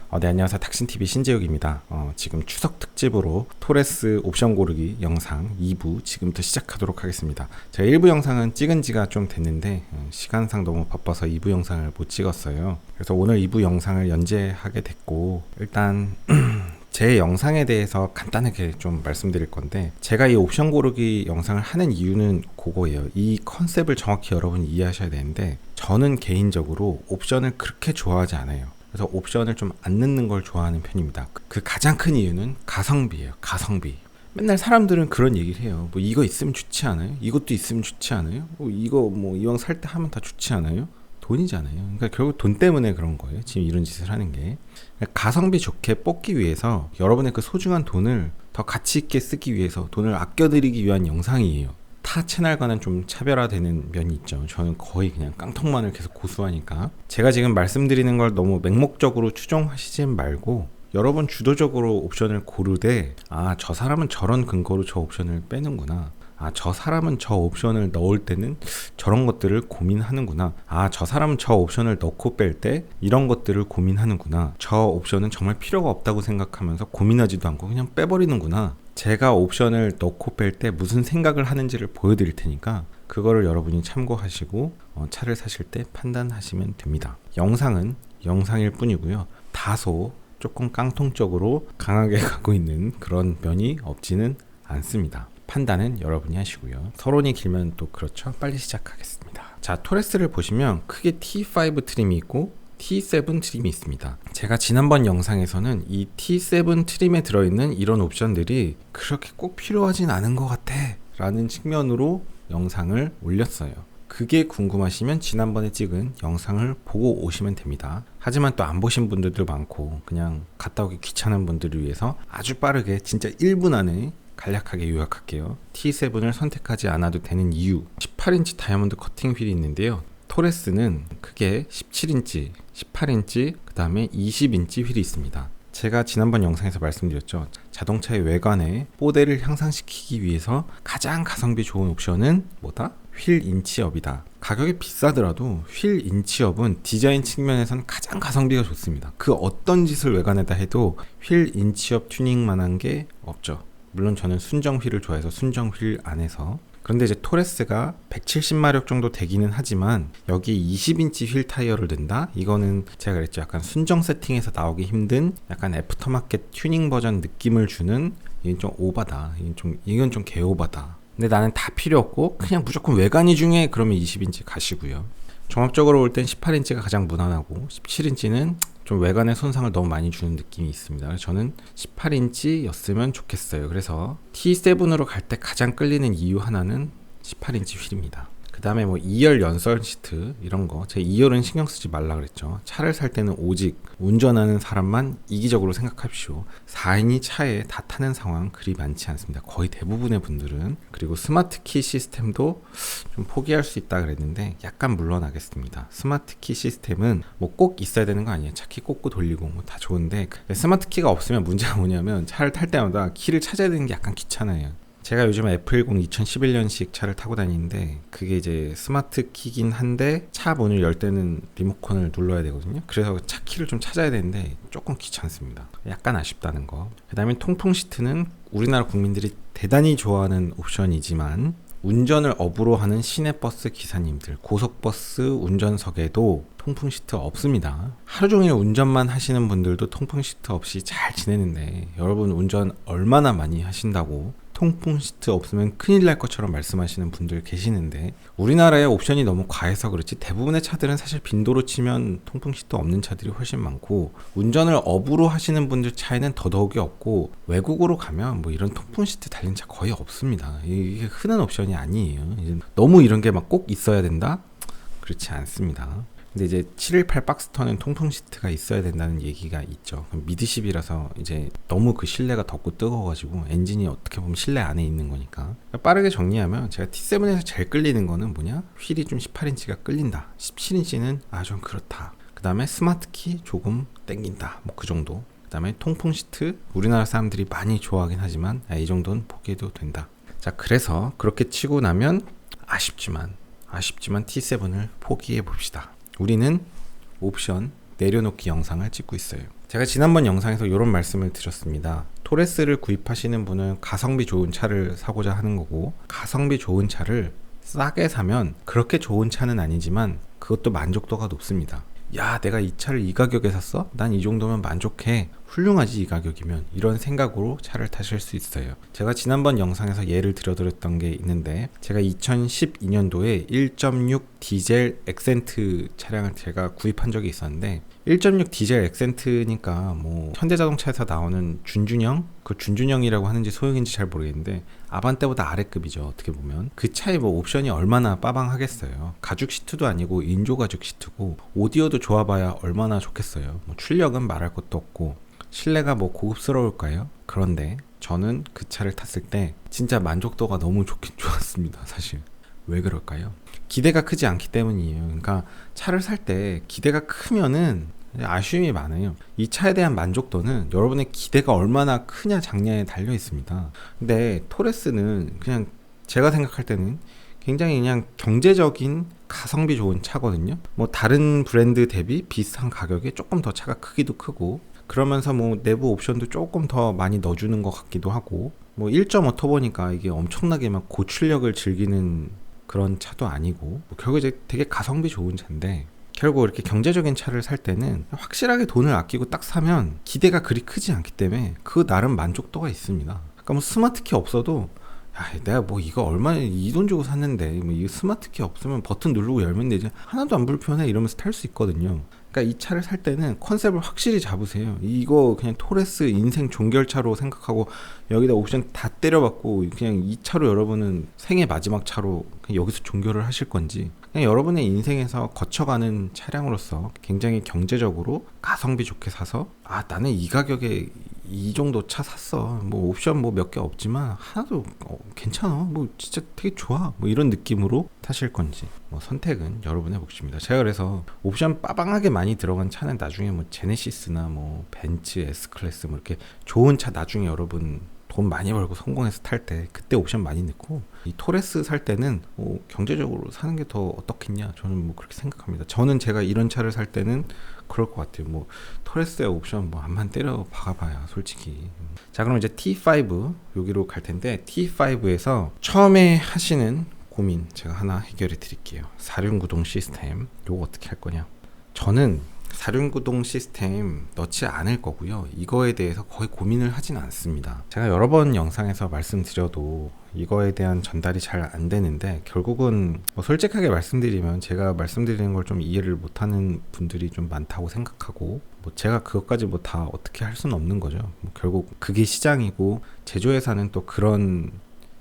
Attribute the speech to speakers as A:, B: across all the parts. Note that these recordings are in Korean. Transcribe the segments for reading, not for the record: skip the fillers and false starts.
A: 네, 안녕하세요. 닥신TV 신재욱입니다. 지금 추석 특집으로 토레스 옵션 고르기 영상 2부 지금부터 시작하도록 하겠습니다. 제가 1부 영상은 찍은 지가 좀 됐는데 시간상 너무 바빠서 2부 영상을 못 찍었어요. 그래서 오늘 2부 영상을 연재하게 됐고, 일단 제 영상에 대해서 간단하게 좀 말씀드릴 건데, 제가 이 옵션 고르기 영상을 하는 이유는 그거예요. 이 컨셉을 정확히 여러분이 이해하셔야 되는데, 저는 개인적으로 옵션을 그렇게 좋아하지 않아요. 그래서 옵션을 좀 안 넣는 걸 좋아하는 편입니다. 그 가장 큰 이유는 가성비예요. 가성비. 맨날 사람들은 그런 얘기를 해요. 뭐 이거 있으면 좋지 않아요? 이것도 있으면 좋지 않아요? 이거 이왕 살 때 하면 다 좋지 않아요? 돈이잖아요. 그러니까 결국 돈 때문에 그런 거예요. 지금 이런 짓을 하는 게. 가성비 좋게 뽑기 위해서 여러분의 그 소중한 돈을 더 가치 있게 쓰기 위해서 돈을 아껴드리기 위한 영상이에요. 타 채널과는 좀 차별화되는 면이 있죠. 저는 거의 그냥 깡통만을 계속 고수하니까. 제가 지금 말씀드리는 걸 너무 맹목적으로 추정하시지 말고, 여러분 주도적으로 옵션을 고르되, 저 사람은 저런 근거로 저 옵션을 빼는구나. 저 사람은 저 옵션을 넣을 때는 저런 것들을 고민하는구나. 저 사람은 저 옵션을 넣고 뺄 때 이런 것들을 고민하는구나. 저 옵션은 정말 필요가 없다고 생각하면서 고민하지도 않고 그냥 빼버리는구나. 제가 옵션을 넣고 뺄 때 무슨 생각을 하는지를 보여드릴 테니까 그거를 여러분이 참고하시고 차를 사실 때 판단하시면 됩니다. 영상은 영상일 뿐이고요. 다소 조금 깡통적으로 강하게 가고 있는 그런 면이 없지는 않습니다. 판단은 여러분이 하시고요. 서론이 길면 또 그렇죠. 빨리 시작하겠습니다. 자, 토레스를 보시면 크게 T5 트림이 있고 T7 트림이 있습니다. 제가 지난번 영상에서는 이 T7 트림에 들어있는 이런 옵션들이 그렇게 꼭 필요하진 않은 것 같아 라는 측면으로 영상을 올렸어요. 그게 궁금하시면 지난번에 찍은 영상을 보고 오시면 됩니다. 하지만 또 안 보신 분들도 많고 그냥 갔다 오기 귀찮은 분들을 위해서 아주 빠르게 진짜 1분 안에 간략하게 요약할게요. T7을 선택하지 않아도 되는 이유. 18인치 다이아몬드 커팅 휠이 있는데요. 토레스는 크게 17인치, 18인치, 그 다음에 20인치 휠이 있습니다. 제가 지난번 영상에서 말씀드렸죠. 자동차의 외관에 뽀대를 향상시키기 위해서 가장 가성비 좋은 옵션은 뭐다? 휠 인치업이다. 가격이 비싸더라도 휠 인치업은 디자인 측면에선 가장 가성비가 좋습니다. 그 어떤 짓을 외관에다 해도 휠 인치업 튜닝만한 게 없죠. 물론 저는 순정 휠을 좋아해서 순정 휠 안에서. 그런데 이제 토레스가 170마력 정도 되기는 하지만 여기 20인치 휠 타이어를 든다? 이거는 제가 그랬죠. 약간 순정 세팅에서 나오기 힘든 약간 애프터마켓 튜닝 버전 느낌을 주는, 이건 좀 오바다. 이건 좀 개오바다. 근데 나는 다 필요 없고 그냥 무조건 외관이 중요해. 그러면 20인치 가시고요. 종합적으로 볼 땐 18인치가 가장 무난하고 17인치는 좀 외관에 손상을 너무 많이 주는 느낌이 있습니다. 그래서 저는 18인치였으면 좋겠어요. 그래서 T7으로 갈 때 가장 끌리는 이유 하나는 18인치 휠입니다. 그 다음에 2열 연설 시트 이런 거, 제 2열은 신경 쓰지 말라 그랬죠. 차를 살 때는 오직 운전하는 사람만 이기적으로 생각하십시오. 4인이 차에 다 타는 상황 그리 많지 않습니다. 거의 대부분의 분들은. 그리고 스마트 키 시스템도 좀 포기할 수 있다 그랬는데 약간 물러나겠습니다. 스마트 키 시스템은 꼭 있어야 되는 거 아니에요. 차키 꽂고 돌리고 다 좋은데, 스마트 키가 없으면 문제가 뭐냐면 차를 탈 때마다 키를 찾아야 되는 게 약간 귀찮아요. 제가 요즘 F10 2011년식 차를 타고 다니는데 그게 이제 스마트 키긴 한데 차 문을 열 때는 리모컨을 눌러야 되거든요. 그래서 차 키를 좀 찾아야 되는데 조금 귀찮습니다. 약간 아쉽다는 거. 그 다음에 통풍 시트는 우리나라 국민들이 대단히 좋아하는 옵션이지만 운전을 업으로 하는 시내버스 기사님들, 고속버스 운전석에도 통풍 시트 없습니다. 하루 종일 운전만 하시는 분들도 통풍 시트 없이 잘 지내는데, 여러분 운전 얼마나 많이 하신다고 통풍 시트 없으면 큰일 날 것처럼 말씀하시는 분들 계시는데, 우리나라의 옵션이 너무 과해서 그렇지 대부분의 차들은 사실 빈도로 치면 통풍 시트 없는 차들이 훨씬 많고, 운전을 업으로 하시는 분들 차에는 더더욱이 없고, 외국으로 가면 이런 통풍 시트 달린 차 거의 없습니다. 이게 흔한 옵션이 아니에요. 너무 이런 게 막 꼭 있어야 된다? 그렇지 않습니다. 근데 이제 718 박스턴은 통풍 시트가 있어야 된다는 얘기가 있죠. 미드십이라서 이제 너무 그 실내가 덥고 뜨거워가지고 엔진이 어떻게 보면 실내 안에 있는 거니까. 빠르게 정리하면 제가 T7에서 제일 끌리는 거는 뭐냐? 휠이 좀 18인치가 끌린다. 17인치는 좀 그렇다. 그 다음에 스마트 키 조금 땡긴다. 그 정도. 그 다음에 통풍 시트 우리나라 사람들이 많이 좋아하긴 하지만 이 정도는 포기해도 된다. 자, 그래서 그렇게 치고 나면 아쉽지만 T7을 포기해 봅시다. 우리는 옵션 내려놓기 영상을 찍고 있어요. 제가 지난번 영상에서 이런 말씀을 드렸습니다. 토레스를 구입하시는 분은 가성비 좋은 차를 사고자 하는 거고, 가성비 좋은 차를 싸게 사면 그렇게 좋은 차는 아니지만 그것도 만족도가 높습니다. 야, 내가 이 차를 이 가격에 샀어? 난 이 정도면 만족해. 훌륭하지, 이 가격이면. 이런 생각으로 차를 타실 수 있어요. 제가 지난번 영상에서 예를 들어드렸던 게 있는데, 제가 2012년도에 1.6 디젤 액센트 차량을 제가 구입한 적이 있었는데, 1.6 디젤 액센트니까 뭐 현대자동차에서 나오는 준준형? 그 준준형이라고 하는지 소형인지 잘 모르겠는데 아반떼보다 아래급이죠. 어떻게 보면 그 차에 뭐 옵션이 얼마나 빠방하겠어요. 가죽 시트도 아니고 인조 가죽 시트고, 오디오도 좋아봐야 얼마나 좋겠어요. 뭐 출력은 말할 것도 없고, 실내가 뭐 고급스러울까요? 그런데 저는 그 차를 탔을 때 진짜 만족도가 너무 좋긴 좋았습니다. 사실 왜 그럴까요? 기대가 크지 않기 때문이에요. 그러니까 차를 살 때 기대가 크면은 아쉬움이 많아요. 이 차에 대한 만족도는 여러분의 기대가 얼마나 크냐 작냐에 달려 있습니다. 근데 토레스는 그냥 제가 생각할 때는 굉장히 그냥 경제적인 가성비 좋은 차거든요. 뭐 다른 브랜드 대비 비슷한 가격에 조금 더 차가 크기도 크고, 그러면서 뭐 내부 옵션도 조금 더 많이 넣어주는 것 같기도 하고, 뭐 1.5 터보니까 이게 엄청나게 막 고출력을 즐기는 그런 차도 아니고, 뭐 결국 이제 되게 가성비 좋은 차인데, 결국 이렇게 경제적인 차를 살 때는 확실하게 돈을 아끼고 딱 사면 기대가 그리 크지 않기 때문에 그 나름 만족도가 있습니다. 그러니까 뭐 스마트키 없어도, 야, 내가 뭐 이거 얼마에 이 돈 주고 샀는데 뭐 이 스마트키 없으면 버튼 누르고 열면 되지, 하나도 안 불편해 이러면서 탈 수 있거든요. 그러니까 이 차를 살 때는 컨셉을 확실히 잡으세요. 이거 그냥 토레스 인생 종결차로 생각하고 여기다 옵션 다 때려박고 그냥 이 차로 여러분은 생애 마지막 차로 그냥 여기서 종결을 하실 건지, 그냥 여러분의 인생에서 거쳐가는 차량으로서 굉장히 경제적으로 가성비 좋게 사서, 아, 나는 이 가격에 이 정도 차 샀어. 뭐 옵션 뭐 몇 개 없지만 하나도 괜찮아. 뭐 진짜 되게 좋아. 뭐 이런 느낌으로 타실 건지, 뭐 선택은 여러분의 몫입니다. 제가 그래서 옵션 빠방하게 많이 들어간 차는 나중에 뭐 제네시스나 뭐 벤츠 S클래스 뭐 이렇게 좋은 차 나중에 여러분 돈 많이 벌고 성공해서 탈 때 그때 옵션 많이 넣고, 이 토레스 살 때는 경제적으로 사는 게 더 어떻겠냐, 저는 뭐 그렇게 생각합니다. 저는 제가 이런 차를 살 때는 그럴 것 같아요. 뭐 토레스의 옵션 뭐 한번 때려 박아봐야 솔직히. 자, 그럼 이제 T5 여기로 갈 텐데, T5에서 처음에 하시는 고민 제가 하나 해결해 드릴게요. 사륜구동 시스템 요거 어떻게 할 거냐. 저는 사륜구동 시스템 넣지 않을 거고요. 이거에 대해서 거의 고민을 하진 않습니다. 제가 여러 번 영상에서 말씀드려도 이거에 대한 전달이 잘 안 되는데, 결국은 뭐 솔직하게 말씀드리면 제가 말씀드리는 걸 좀 이해를 못하는 분들이 좀 많다고 생각하고, 뭐 제가 그것까지 뭐 다 어떻게 할 수는 없는 거죠. 뭐 결국 그게 시장이고 제조회사는 또 그런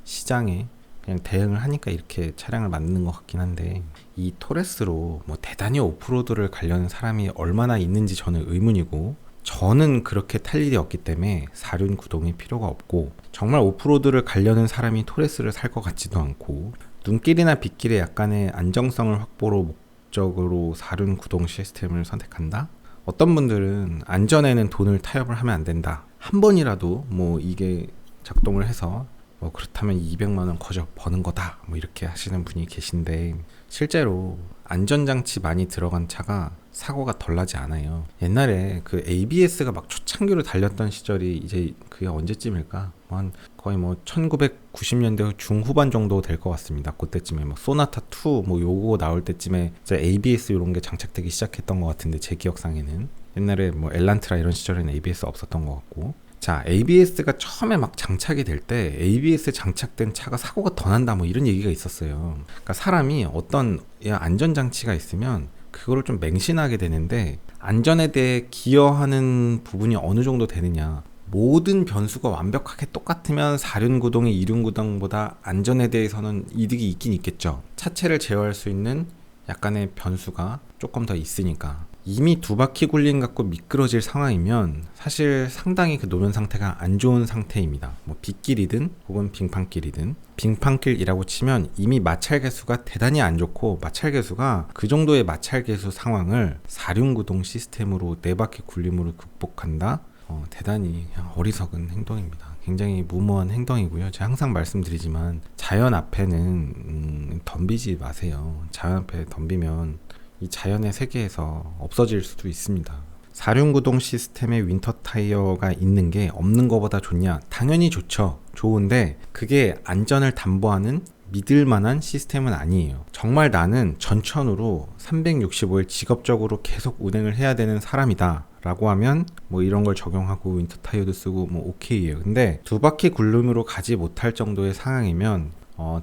A: 시장에 그냥 대응을 하니까 이렇게 차량을 만드는 것 같긴 한데, 이 토레스로 뭐 대단히 오프로드를 가려는 사람이 얼마나 있는지 저는 의문이고, 저는 그렇게 탈 일이 없기 때문에 사륜 구동이 필요가 없고, 정말 오프로드를 가려는 사람이 토레스를 살 것 같지도 않고, 눈길이나 빗길에 약간의 안정성을 확보로 목적으로 사륜 구동 시스템을 선택한다? 어떤 분들은 안전에는 돈을 타협을 하면 안 된다, 한 번이라도 뭐 이게 작동을 해서 뭐 그렇다면 200만 원 거저 버는 거다, 뭐 이렇게 하시는 분이 계신데, 실제로 안전장치 많이 들어간 차가 사고가 덜 나지 않아요. 옛날에 그 ABS가 막 초창기로 달렸던 시절이 이제 그게 언제쯤일까? 한 거의 뭐 1990년대 중후반 정도 될 것 같습니다. 그때쯤에 막 소나타 2 뭐 요거 나올 때쯤에 이제 ABS 이런 게 장착되기 시작했던 것 같은데, 제 기억상에는 옛날에 뭐 엘란트라 이런 시절에는 ABS 없었던 것 같고. 자, ABS가 처음에 막 장착이 될 때 ABS 장착된 차가 사고가 더 난다 뭐 이런 얘기가 있었어요. 그러니까 사람이 어떤 안전장치가 있으면 그거를 좀 맹신하게 되는데, 안전에 대해 기여하는 부분이 어느 정도 되느냐, 모든 변수가 완벽하게 똑같으면 4륜구동이 2륜구동보다 안전에 대해서는 이득이 있긴 있겠죠. 차체를 제어할 수 있는 약간의 변수가 조금 더 있으니까. 이미 두 바퀴 굴림 갖고 미끄러질 상황이면 사실 상당히 그 노면 상태가 안 좋은 상태입니다. 뭐 빗길이든 혹은 빙판길이든, 빙판길이라고 치면 이미 마찰 개수가 대단히 안 좋고, 마찰 개수가 그 정도의 마찰 개수 상황을 4륜구동 시스템으로 네 바퀴 굴림으로 극복한다? 대단히 그냥 어리석은 행동입니다. 굉장히 무모한 행동이고요. 제가 항상 말씀드리지만 자연 앞에는 덤비지 마세요. 자연 앞에 덤비면 이 자연의 세계에서 없어질 수도 있습니다. 사륜구동 시스템의 윈터 타이어가 있는 게 없는 것보다 좋냐? 당연히 좋죠. 좋은데 그게 안전을 담보하는 믿을 만한 시스템은 아니에요. 정말 나는 전천후로 365일 직업적으로 계속 운행을 해야 되는 사람이다 라고 하면 뭐 이런 걸 적용하고 윈터 타이어도 쓰고 뭐 오케이예요. 근데 두 바퀴 굴름으로 가지 못할 정도의 상황이면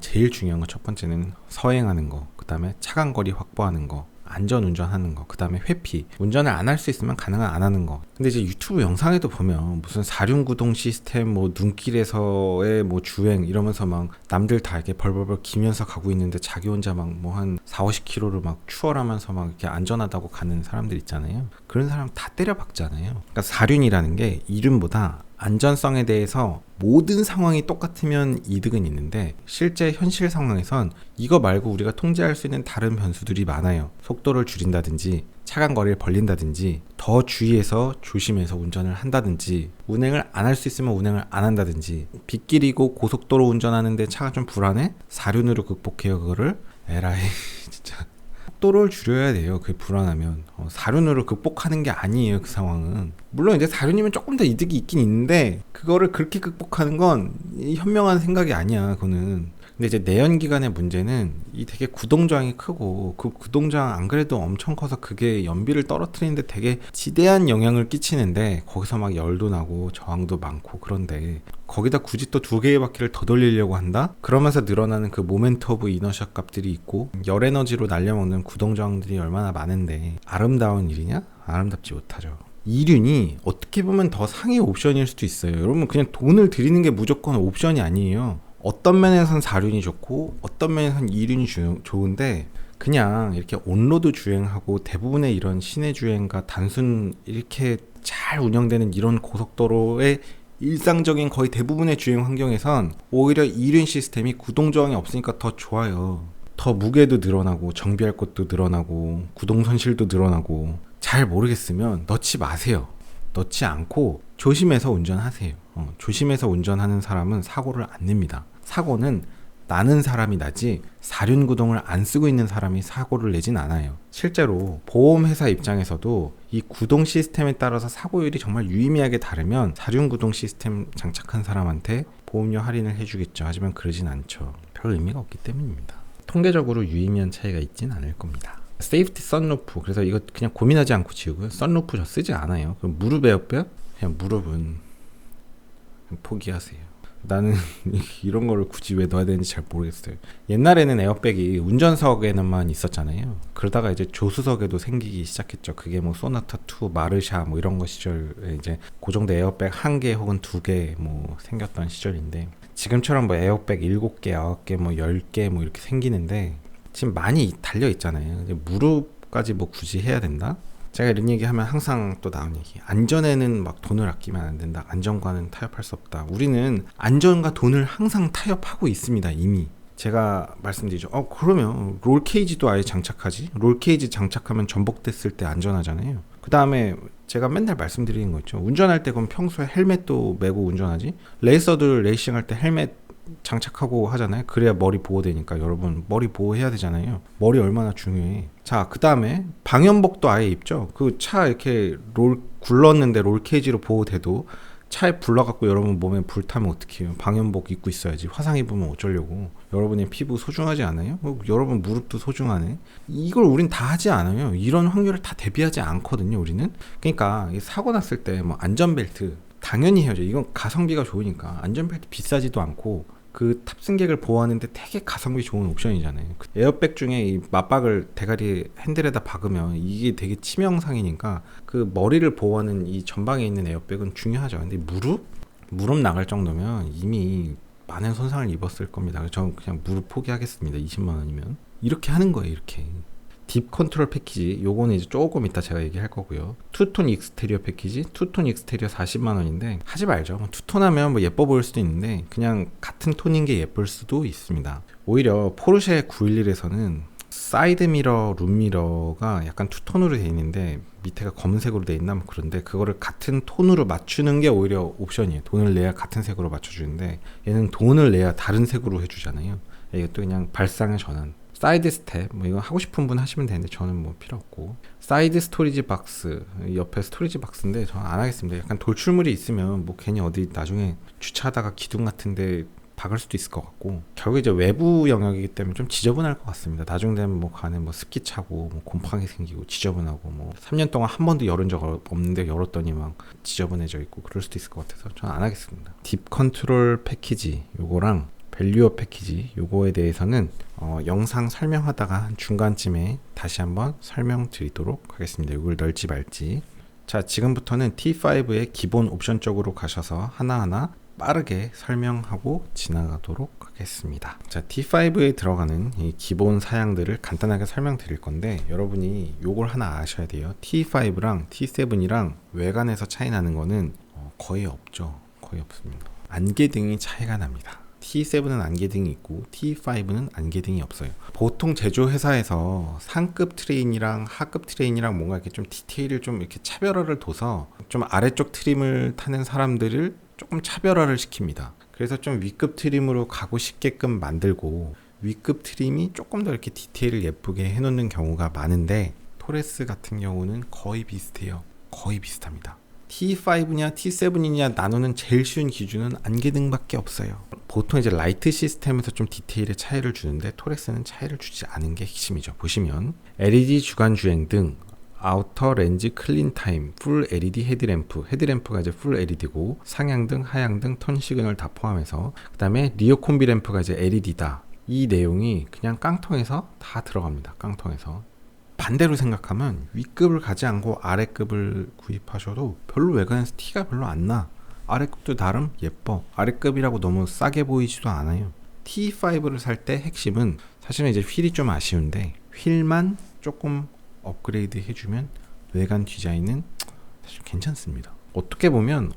A: 제일 중요한 건 첫 번째는 서행하는 거, 그 다음에 차간거리 확보하는 거, 안전 운전하는 거, 그 다음에 회피, 운전을 안 할 수 있으면 가능한 안 하는 거. 근데 이제 유튜브 영상에도 보면 무슨 사륜구동 시스템, 뭐 눈길에서의 뭐 주행 이러면서 막 남들 다 이렇게 벌벌벌 기면서 가고 있는데 자기 혼자 막 뭐 한 4-50km를 막 추월하면서 막 이렇게 안전하다고 가는 사람들 있잖아요. 그런 사람 다 때려박잖아요. 그러니까 사륜이라는 게 이름보다 안전성에 대해서 모든 상황이 똑같으면 이득은 있는데 실제 현실 상황에선 이거 말고 우리가 통제할 수 있는 다른 변수들이 많아요. 속도를 줄인다든지 차간 거리를 벌린다든지 더 주의해서 조심해서 운전을 한다든지 운행을 안 할 수 있으면 운행을 안 한다든지 빗길이고 고속도로 운전하는데 차가 좀 불안해? 사륜으로 극복해요 그거를? 에라이 진짜 속도를 줄여야 돼요. 그게 불안하면 사륜으로 극복하는 게 아니에요. 그 상황은 물론 이제 사륜이면 조금 더 이득이 있긴 있는데 그거를 그렇게 극복하는 건 현명한 생각이 아니야. 그거는. 근데 이제 내연기관의 문제는 이 되게 구동저항이 크고 그 구동저항 안 그래도 엄청 커서 그게 연비를 떨어뜨리는데 되게 지대한 영향을 끼치는데 거기서 막 열도 나고 저항도 많고 그런데 거기다 굳이 또 두 개의 바퀴를 더 돌리려고 한다? 그러면서 늘어나는 그 모멘트 오브 이너셔 값들이 있고 열 에너지로 날려먹는 구동저항들이 얼마나 많은데 아름다운 일이냐? 아름답지 못하죠. 이륜이 어떻게 보면 더 상위 옵션일 수도 있어요. 여러분 그냥 돈을 들이는 게 무조건 옵션이 아니에요. 어떤 면에선 4륜이 좋고 어떤 면에선 2륜이 좋은데 그냥 이렇게 온로드 주행하고 대부분의 이런 시내 주행과 단순 이렇게 잘 운영되는 이런 고속도로의 일상적인 거의 대부분의 주행 환경에선 오히려 2륜 시스템이 구동저항이 없으니까 더 좋아요. 더 무게도 늘어나고 정비할 것도 늘어나고 구동 손실도 늘어나고 잘 모르겠으면 넣지 마세요. 넣지 않고 조심해서 운전하세요. 조심해서 운전하는 사람은 사고를 안 냅니다. 사고는 나는 사람이 나지 사륜구동을 안 쓰고 있는 사람이 사고를 내진 않아요. 실제로 보험회사 입장에서도 이 구동 시스템에 따라서 사고율이 정말 유의미하게 다르면 사륜구동 시스템 장착한 사람한테 보험료 할인을 해주겠죠. 하지만 그러진 않죠. 별 의미가 없기 때문입니다. 통계적으로 유의미한 차이가 있진 않을 겁니다. 세이프티 썬루프, 그래서 이거 그냥 고민하지 않고 지우고요. 썬루프 저 쓰지 않아요. 그럼 무릎 에어백? 그냥 무릎은 그냥 포기하세요. 나는 이런 거를 굳이 왜 넣어야 되는지 잘 모르겠어요. 옛날에는 에어백이 운전석에만 있었잖아요. 그러다가 이제 조수석에도 생기기 시작했죠. 그게 뭐 소나타2, 마르샤 뭐 이런 거 시절에 이제 고정된 에어백 1개 혹은 2개 뭐 생겼던 시절인데 지금처럼 뭐 에어백 7개, 9개, 뭐 10개 뭐 이렇게 생기는데 지금 많이 달려 있잖아요. 이제 무릎까지 뭐 굳이 해야 된다? 제가 이런 얘기하면 항상 또 나온 얘기. 안전에는 막 돈을 아끼면 안 된다. 안전과는 타협할 수 없다. 우리는 안전과 돈을 항상 타협하고 있습니다. 이미. 제가 말씀드리죠. 그러면 롤케이지도 아예 장착하지? 롤케이지 장착하면 전복됐을 때 안전하잖아요. 그 다음에 제가 맨날 말씀드리는 거 있죠. 운전할 때 그럼 평소에 헬멧도 메고 운전하지? 레이서들 레이싱할 때 헬멧 장착하고 하잖아요. 그래야 머리 보호되니까. 여러분 머리 보호해야 되잖아요. 머리 얼마나 중요해. 자, 그 다음에 방염복도 아예 입죠. 그 차 이렇게 굴렀는데 롤케이지로 보호돼도 차에 불러갖고 여러분 몸에 불 타면 어떡해요. 방염복 입고 있어야지. 화상 입으면 어쩌려고. 여러분의 피부 소중하지 않아요? 여러분 무릎도 소중하네. 이걸 우린 다 하지 않아요. 이런 확률을 다 대비하지 않거든요. 우리는. 그러니까 사고 났을 때 뭐 안전벨트 당연히 해야죠. 이건 가성비가 좋으니까. 안전벨트 비싸지도 않고 그 탑승객을 보호하는데 되게 가성비 좋은 옵션이잖아요. 그 에어백 중에 이 맞박을 대가리 핸들에다 박으면 이게 되게 치명상이니까 그 머리를 보호하는 이 전방에 있는 에어백은 중요하죠. 근데 무릎 나갈 정도면 이미 많은 손상을 입었을 겁니다. 저는 그냥 무릎 포기하겠습니다. 20만 원이면. 이렇게 하는 거예요. 이렇게. 딥 컨트롤 패키지 요거는 이제 조금 이따 제가 얘기할 거고요. 투톤 익스테리어 패키지 투톤 익스테리어 40만 원인데 하지 말죠. 투톤 하면 뭐 예뻐 보일 수도 있는데 그냥 같은 톤인 게 예쁠 수도 있습니다. 오히려 포르쉐 911에서는 사이드 미러, 룸 미러가 약간 투톤으로 돼 있는데 밑에가 검은색으로 돼 있나 뭐 그런데 그거를 같은 톤으로 맞추는 게 오히려 옵션이에요. 돈을 내야 같은 색으로 맞춰주는데 얘는 돈을 내야 다른 색으로 해주잖아요. 이것도 그냥 발상의 전환. 사이드 스텝 뭐 이거 하고 싶은 분 하시면 되는데 저는 뭐 필요 없고, 사이드 스토리지 박스, 옆에 스토리지 박스인데 저는 안 하겠습니다. 약간 돌출물이 있으면 뭐 괜히 어디 나중에 주차하다가 기둥 같은데 박을 수도 있을 것 같고, 결국 이제 외부 영역이기 때문에 좀 지저분할 것 같습니다. 나중 되면 뭐 간에 뭐 습기 차고 뭐 곰팡이 생기고 지저분하고, 뭐 3년 동안 한 번도 열은 적 없는데 열었더니 막 지저분해져 있고 그럴 수도 있을 것 같아서 저는 안 하겠습니다. 딥 컨트롤 패키지 요거랑 밸류어 패키지 요거에 대해서는 영상 설명하다가 중간쯤에 다시 한번 설명드리도록 하겠습니다. 이걸 넣을지 말지. 자, 지금부터는 T5의 기본 옵션 쪽으로 가셔서 하나하나 빠르게 설명하고 지나가도록 하겠습니다. 자, T5에 들어가는 이 기본 사양들을 간단하게 설명드릴 건데, 여러분이 요걸 하나 아셔야 돼요. T5랑 T7이랑 외관에서 차이 나는 거는 거의 없죠. 거의 없습니다. 안개등이 차이가 납니다. T7은 안개등이 있고 T5는 안개등이 없어요. 보통 제조회사에서 상급 트레인이랑 하급 트레인이랑 뭔가 이렇게 좀 디테일을 좀 이렇게 차별화를 둬서 좀 아래쪽 트림을 타는 사람들을 조금 차별화를 시킵니다. 그래서 좀 위급 트림으로 가고 싶게끔 만들고, 위급 트림이 조금 더 이렇게 디테일을 예쁘게 해놓는 경우가 많은데, 토레스 같은 경우는 거의 비슷해요. 거의 비슷합니다. T5냐 T7이냐 나누는 제일 쉬운 기준은 안개등밖에 없어요. 보통 이제 라이트 시스템에서 좀 디테일의 차이를 주는데, 토레스는 차이를 주지 않은 게 핵심이죠. 보시면 LED 주간 주행등, 아우터 렌즈 클린 타임, 풀 LED 헤드램프, 헤드램프가 이제 풀 LED고, 상향등, 하향등, 턴 시그널 다 포함해서, 그 다음에 리어 콤비 램프가 이제 LED다. 이 내용이 그냥 깡통에서 다 들어갑니다. 깡통에서. 반대로 생각하면 위급을 가지 않고 아래급을 구입하셔도 별로 외관에서 티가 별로 안 나. 아래급도 나름 예뻐. 아래급이라고 너무 싸게 보이지도 않아요. T5를 살 때 핵심은 사실은 이제 휠이 좀 아쉬운데, 휠만 조금 업그레이드 해주면 외관 디자인은 사실 괜찮습니다. 어떻게 보면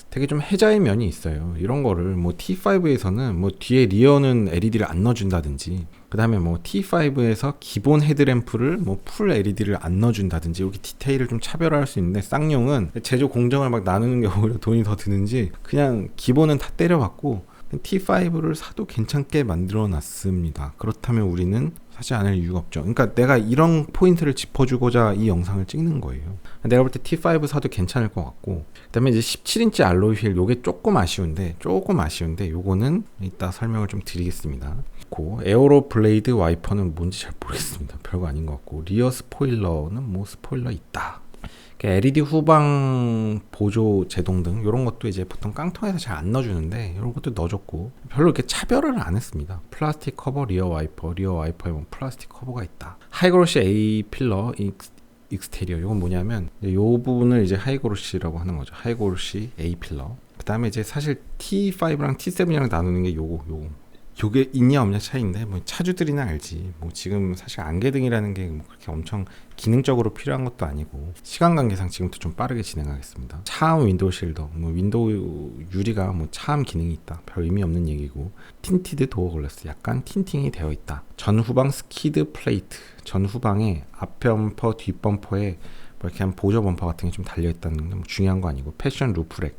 A: 되게 좀 해자의 면이 있어요. 이런 거를 뭐 T5에서는 뭐 뒤에 리어는 LED를 안 넣어준다든지, 그 다음에 뭐 T5에서 기본 헤드램프를 뭐 풀 LED를 안 넣어준다든지, 여기 디테일을 좀 차별화할 수 있는데, 쌍용은 제조 공정을 막 나누는 게 오히려 돈이 더 드는지 그냥 기본은 다 때려봤고 T5를 사도 괜찮게 만들어 놨습니다. 그렇다면 우리는 사지 않을 이유가 없죠. 그러니까 내가 이런 포인트를 짚어주고자 이 영상을 찍는 거예요. 내가 볼 때 T5 사도 괜찮을 것 같고, 그 다음에 이제 17인치 알로이 휠, 요게 조금 아쉬운데 요거는 이따 설명을 좀 드리겠습니다. 에어로 블레이드 와이퍼는 뭔지 잘 모르겠습니다. 별거 아닌 것 같고, 리어 스포일러는 뭐 스포일러 있다. LED 후방 보조 제동 등 이런 것도 이제 보통 깡통에서 잘 안 넣어주는데 이런 것도 넣어줬고, 별로 이렇게 차별을 안 했습니다. 플라스틱 커버 리어 와이퍼에 뭐 플라스틱 커버가 있다. 하이그로시 A 필러 익스테리어, 이건 뭐냐면 이 부분을 이제 하이그로시라고 하는 거죠. 하이그로시 A 필러. 그 다음에 이제 사실 T5랑 T7이랑 나누는 게 요게 있냐 없냐 차이인데, 뭐 차주들이나 알지. 뭐 지금 사실 안개등이라는 게 뭐 그렇게 엄청 기능적으로 필요한 것도 아니고, 시간 관계상 지금부터 좀 빠르게 진행하겠습니다. 차암 윈도우 실더, 뭐 윈도우 유리가 뭐 차암 기능이 있다. 별 의미 없는 얘기고, 틴티드 도어 글라스, 약간 틴팅이 되어 있다. 전후방 스키드 플레이트, 전후방에 앞 범퍼 뒷 범퍼에 뭐 이렇게 한 보조 범퍼 같은 게 좀 달려 있다는 건 뭐 중요한 거 아니고, 패션 루프렉,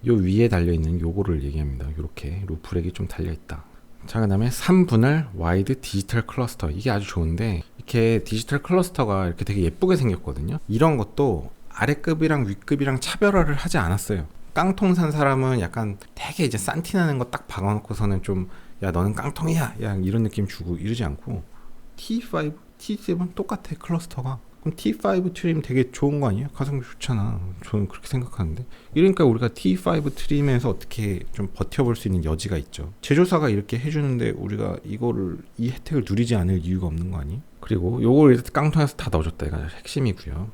A: 요 위에 달려 있는 요거를 얘기합니다. 요렇게 루프렉이 좀 달려 있다. 자, 그 다음에 3분할 와이드 디지털 클러스터, 이게 아주 좋은데, 이렇게 디지털 클러스터가 이렇게 되게 예쁘게 생겼거든요. 이런 것도 아래급이랑 윗급이랑 차별화를 하지 않았어요. 깡통 산 사람은 약간 되게 이제 산티나는 거 딱 박아놓고서는 좀, 야 너는 깡통이야, 야 이런 느낌 주고 이러지 않고, T5, T7 똑같아 클러스터가. 그럼 T5 트림 되게 좋은 거 아니에요? 가성비 좋잖아. 저는 그렇게 생각하는데. 이러니까 우리가 T5 트림에서 어떻게 좀 버텨볼 수 있는 여지가 있죠. 제조사가 이렇게 해주는데 우리가 이 혜택을 누리지 않을 이유가 없는 거 아니에요? 그리고 요걸 깡통에서 다 넣어줬다. 이거 핵심이고요.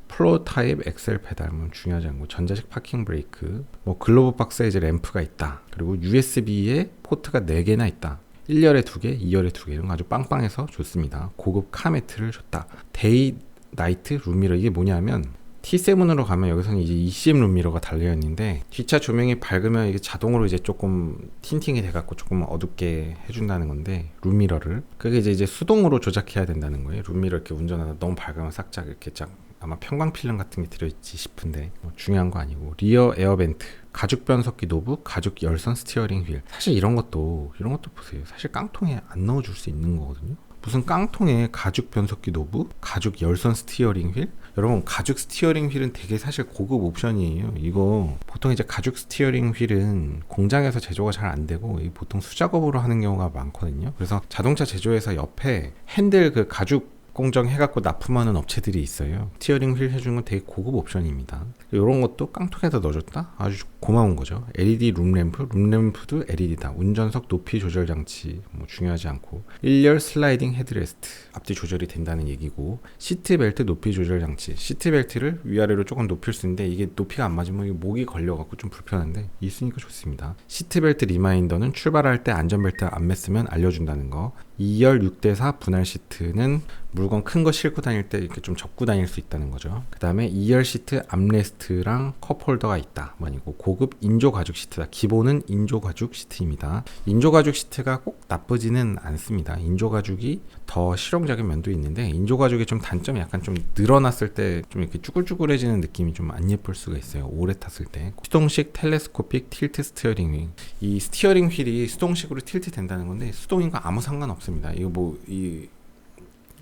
A: 플로어 타입 엑셀 페달, 뭐 중요하지 않고, 전자식 파킹 브레이크, 뭐 글로브 박스에 이제 램프가 있다. 그리고 USB에 포트가 4개나 있다. 1열에 2개, 2열에 2개, 이런 거 아주 빵빵해서 좋습니다. 고급 카매트를 줬다. 데이 나이트 룸미러, 이게 뭐냐면 T7으로 가면 여기서는 이제 ECM 룸미러가 달려있는데, 뒷차 조명이 밝으면 이게 자동으로 이제 조금 틴팅이 돼갖고 조금 어둡게 해준다는 건데, 룸미러를 그게 이제 수동으로 조작해야 된다는 거예요. 룸미러 이렇게 운전하다 너무 밝으면 살짝 이렇게 아마 편광 필름 같은 게 들어있지 싶은데 뭐 중요한 거 아니고, 리어 에어벤트, 가죽 변속기 노브, 가죽 열선 스티어링 휠. 사실 이런 것도 보세요. 사실 깡통에 안 넣어줄 수 있는 거거든요. 무슨 깡통에 가죽 변속기 노브, 가죽 열선 스티어링 휠? 여러분, 가죽 스티어링 휠은 되게 사실 고급 옵션이에요. 이거 보통 이제 가죽 스티어링 휠은 공장에서 제조가 잘 안 되고 보통 수작업으로 하는 경우가 많거든요. 그래서 자동차 제조회사 옆에 핸들 그 가죽 공정 해갖고 납품하는 업체들이 있어요. 스티어링 휠 해주는 건 되게 고급 옵션입니다. 이런 것도 깡통에다 넣어줬다? 아주 고마운 거죠. LED 룸램프도 LED다. 운전석 높이 조절 장치 뭐 중요하지 않고 1열 슬라이딩 헤드레스트 앞뒤 조절이 된다는 얘기고, 시트벨트 높이 조절 장치, 시트벨트를 위아래로 조금 높일 수 있는데 이게 높이가 안 맞으면 이게 목이 걸려갖고 좀 불편한데 있으니까 좋습니다. 시트벨트 리마인더는 출발할 때 안전벨트 안 맸으면 알려준다는 거. 2열 6대4 분할 시트는 물건 큰 거 싣고 다닐 때 이렇게 좀 접고 다닐 수 있다는 거죠. 그 다음에 2열 시트 암레스트랑 컵홀더가 있다. 아니고 고급 인조 가죽 시트다. 기본은 인조 가죽 시트입니다. 인조 가죽 시트가 꼭 나쁘지는 않습니다. 인조 가죽이 더 실용적인 면도 있는데, 인조 가죽의 좀 단점이 약간 좀 늘어났을 때 좀 이렇게 쭈글쭈글해지는 느낌이 좀 안 예쁠 수가 있어요. 오래 탔을 때. 수동식 텔레스코픽 틸트 스티어링 휠. 이 스티어링 휠이 수동식으로 틸트 된다는 건데 수동인과 아무 상관없습니다. 이거 뭐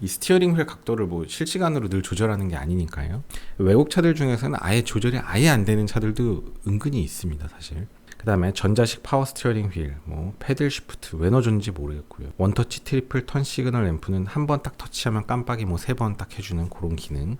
A: 이 스티어링 휠 각도를 뭐 실시간으로 늘 조절하는 게 아니니까요. 외국 차들 중에서는 아예 조절이 아예 안 되는 차들도 은근히 있습니다, 사실. 그 다음에 전자식 파워 스티어링 휠, 뭐 패들 시프트 왜 넣어줬는지 모르겠고요. 원터치 트리플 턴 시그널 램프는 한 번 딱 터치하면 깜빡이 뭐 3번 딱 해주는 그런 기능.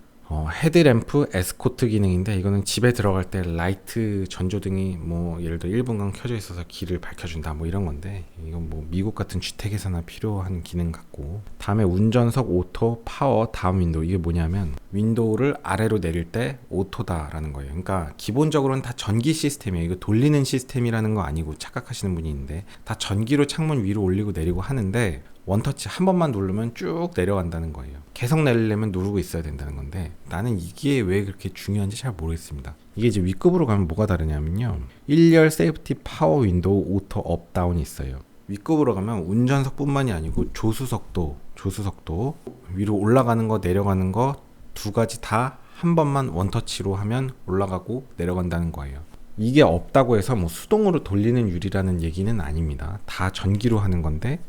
A: 헤드램프 에스코트 기능인데, 이거는 집에 들어갈 때 라이트 전조등이 뭐 예를 들어 1분간 켜져 있어서 길을 밝혀준다 뭐 이런 건데, 이건 뭐 미국 같은 주택에서나 필요한 기능 같고. 다음에 운전석 오토 파워 다운 윈도우. 이게 뭐냐면 윈도우를 아래로 내릴 때 오토다라는 거예요. 그러니까 기본적으로는 다 전기 시스템이에요. 이거 돌리는 시스템이라는 거 아니고 착각하시는 분이 있는데, 다 전기로 창문 위로 올리고 내리고 하는데 원터치 한 번만 누르면 쭉 내려간다는 거예요. 계속 내리려면 누르고 있어야 된다는 건데, 나는 이게 왜 그렇게 중요한지 잘 모르겠습니다. 이게 이제 윗급으로 가면 뭐가 다르냐면요, 1열 세이프티 파워 윈도우 오토 업 다운이 있어요. 윗급으로 가면 운전석 뿐만이 아니고 조수석도 위로 올라가는 거 내려가는 거 두 가지 다 한 번만 원터치로 하면 올라가고 내려간다는 거예요. 이게 없다고 해서 뭐 수동으로 돌리는 유리라는 얘기는 아닙니다. 다 전기로 하는 건데,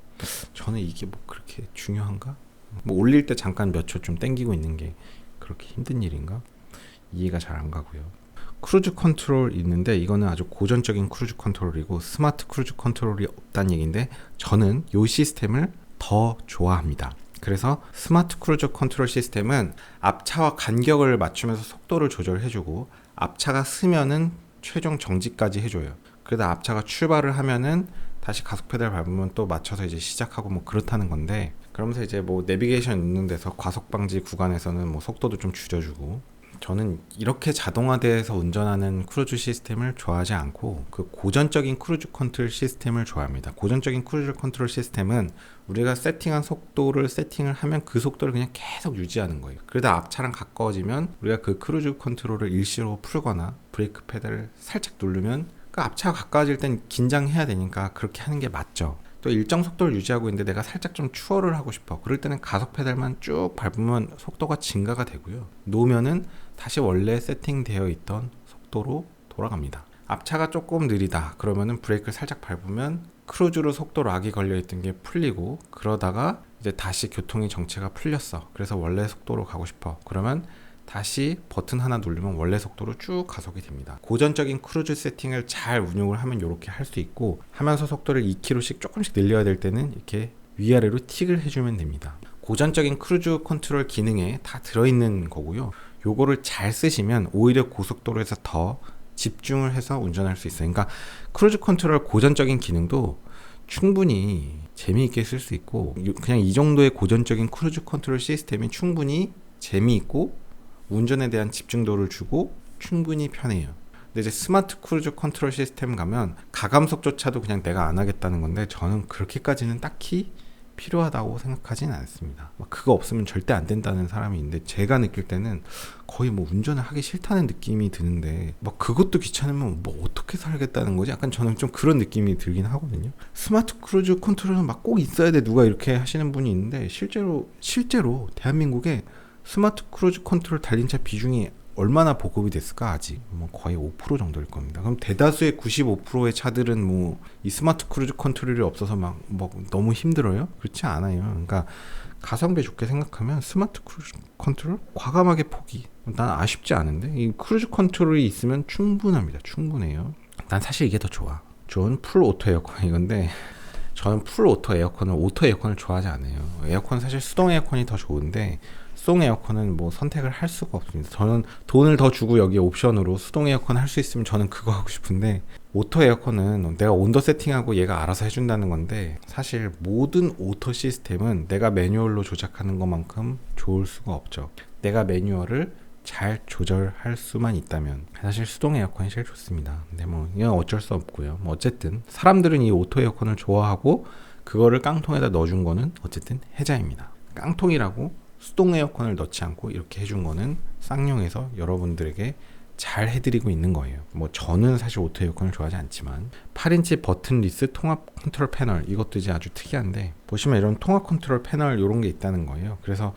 A: 저는 이게 뭐 그렇게 중요한가? 뭐 올릴 때 잠깐 몇 초 좀 땡기고 있는 게 그렇게 힘든 일인가? 이해가 잘 안 가고요. 크루즈 컨트롤 있는데, 이거는 아주 고전적인 크루즈 컨트롤이고 스마트 크루즈 컨트롤이 없다는 얘기인데, 저는 이 시스템을 더 좋아합니다. 그래서 스마트 크루즈 컨트롤 시스템은 앞차와 간격을 맞추면서 속도를 조절해주고, 앞차가 쓰면은 최종 정지까지 해줘요. 그러다 앞차가 출발을 하면은 다시 가속 페달 밟으면 또 맞춰서 이제 시작하고 뭐 그렇다는 건데, 그러면서 이제 뭐 내비게이션 있는 데서 과속 방지 구간에서는 뭐 속도도 좀 줄여주고. 저는 이렇게 자동화돼서 운전하는 크루즈 시스템을 좋아하지 않고 그 고전적인 크루즈 컨트롤 시스템을 좋아합니다. 고전적인 크루즈 컨트롤 시스템은 우리가 세팅한 속도를 세팅을 하면 그 속도를 그냥 계속 유지하는 거예요. 그러다 앞차랑 가까워지면 우리가 그 크루즈 컨트롤을 일시로 풀거나 브레이크 페달을 살짝 누르면 그 앞차가 가까워질 땐 긴장해야 되니까 그렇게 하는 게 맞죠. 또 일정 속도를 유지하고 있는데 내가 살짝 좀 추월을 하고 싶어. 그럴 때는 가속 페달만 쭉 밟으면 속도가 증가가 되고요. 놓으면은 다시 원래 세팅되어 있던 속도로 돌아갑니다. 앞차가 조금 느리다 그러면은 브레이크를 살짝 밟으면 크루즈로 속도 락이 걸려있던 게 풀리고, 그러다가 이제 다시 교통의 정체가 풀렸어. 그래서 원래 속도로 가고 싶어. 그러면 다시 버튼 하나 누르면 원래 속도로 쭉 가속이 됩니다. 고전적인 크루즈 세팅을 잘 운용을 하면 이렇게 할 수 있고, 하면서 속도를 2km씩 조금씩 늘려야 될 때는 이렇게 위아래로 틱을 해주면 됩니다. 고전적인 크루즈 컨트롤 기능에 다 들어있는 거고요. 요거를 잘 쓰시면 오히려 고속도로에서 더 집중을 해서 운전할 수 있어요. 그러니까 크루즈 컨트롤 고전적인 기능도 충분히 재미있게 쓸 수 있고, 그냥 이 정도의 고전적인 크루즈 컨트롤 시스템이 충분히 재미있고 운전에 대한 집중도를 주고 충분히 편해요. 근데 이제 스마트 크루즈 컨트롤 시스템 가면 가감속조차도 그냥 내가 안 하겠다는 건데, 저는 그렇게까지는 딱히 필요하다고 생각하진 않습니다. 그거 없으면 절대 안 된다는 사람이 있는데, 제가 느낄 때는 거의 뭐 운전을 하기 싫다는 느낌이 드는데, 그것도 귀찮으면 뭐 어떻게 살겠다는 거지? 약간 저는 좀 그런 느낌이 들긴 하거든요. 스마트 크루즈 컨트롤은 막 꼭 있어야 돼 누가 이렇게 하시는 분이 있는데, 실제로 대한민국에 스마트 크루즈 컨트롤 달린 차 비중이 얼마나 보급이 됐을까? 아직 뭐 거의 5% 정도일 겁니다. 그럼 대다수의 95%의 차들은 뭐 이 스마트 크루즈 컨트롤이 없어서 막 뭐 너무 힘들어요? 그렇지 않아요. 그러니까 가성비 좋게 생각하면 스마트 크루즈 컨트롤 과감하게 포기. 난 아쉽지 않은데 이 크루즈 컨트롤이 있으면 충분합니다. 충분해요. 난 사실 이게 더 좋아. 좋은 풀 오토 에어컨 이건데 저는 풀 오토 에어컨을 좋아하지 않아요. 에어컨 사실 수동 에어컨이 더 좋은데 수동 에어컨은 뭐 선택을 할 수가 없습니다. 저는 돈을 더 주고 여기 옵션으로 수동 에어컨 할 수 있으면 저는 그거 하고 싶은데 오토 에어컨은 내가 온도 세팅하고 얘가 알아서 해준다는 건데 사실 모든 오토 시스템은 내가 매뉴얼로 조작하는 것만큼 좋을 수가 없죠. 내가 매뉴얼을 잘 조절할 수만 있다면 사실 수동 에어컨이 제일 좋습니다. 근데 뭐 이건 어쩔 수 없고요. 뭐 어쨌든 사람들은 이 오토 에어컨을 좋아하고 그거를 깡통에다 넣어준 거는 어쨌든 해자입니다. 깡통이라고 수동 에어컨을 넣지 않고 이렇게 해준 거는 쌍용에서 여러분들에게 잘 해드리고 있는 거예요. 뭐 저는 사실 오토 에어컨을 좋아하지 않지만 8인치 버튼 리스 통합 컨트롤 패널 이것도 이제 아주 특이한데 보시면 이런 통합 컨트롤 패널 이런 게 있다는 거예요. 그래서